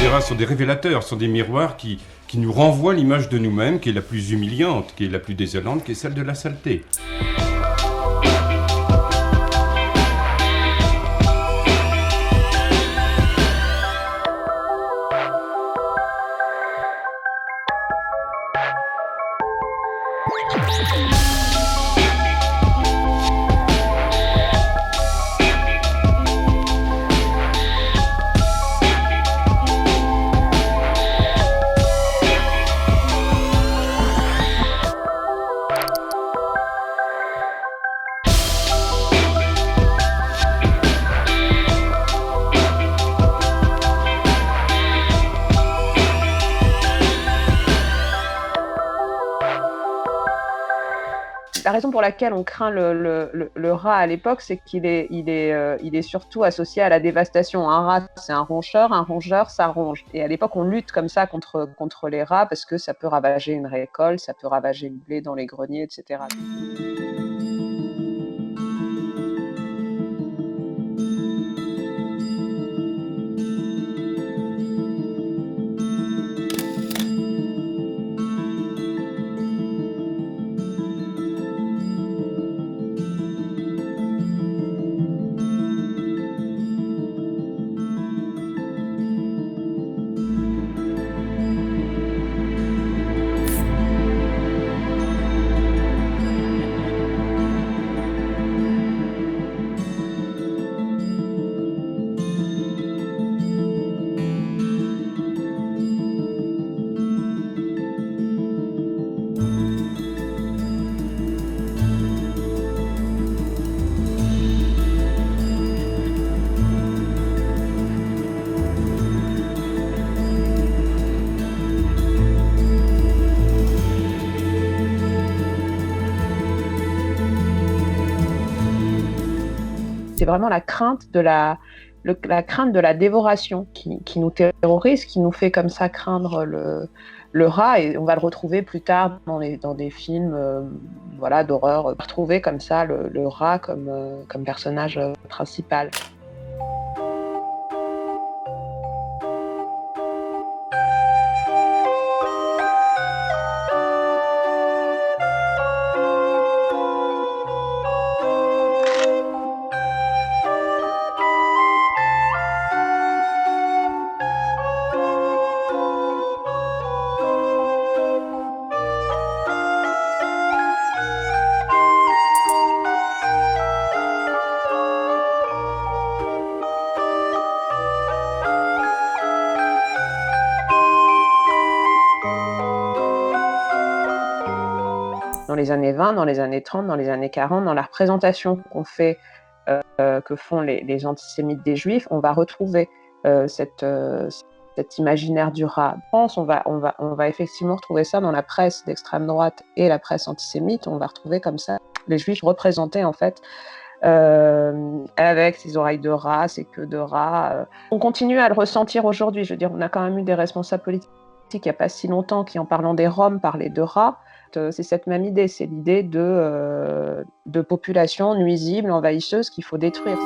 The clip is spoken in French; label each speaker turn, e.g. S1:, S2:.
S1: Les rats sont des révélateurs, sont des miroirs qui nous renvoient l'image de nous-mêmes, qui est la plus humiliante, qui est la plus désolante, qui est celle de la saleté.
S2: La raison pour laquelle on craint le rat à l'époque, c'est qu'il est surtout associé à la dévastation. Un rat, c'est un rongeur, ça ronge. Et à l'époque, on lutte comme ça contre les rats parce que ça peut ravager une récolte, ça peut ravager le blé dans les greniers, etc. C'est vraiment la crainte de la dévoration qui nous terrorise, qui nous fait comme ça craindre le rat. Et on va le retrouver plus tard dans des films d'horreur. On va retrouver comme ça le rat comme personnage principal. Dans les années 20, dans les années 30, dans les années 40, dans la représentation que font les antisémites des Juifs, on va retrouver cet imaginaire du rat. Je pense on va effectivement retrouver ça dans la presse d'extrême droite et la presse antisémite. On va retrouver comme ça les Juifs représentés en fait avec ses oreilles de rat, ses queues de rat. On continue à le ressentir aujourd'hui. Je veux dire, on a quand même eu des responsables politiques il n'y a pas si longtemps qui, en parlant des Roms, parlaient de rats. C'est cette même idée, c'est l'idée de population nuisible, envahisseuse qu'il faut détruire.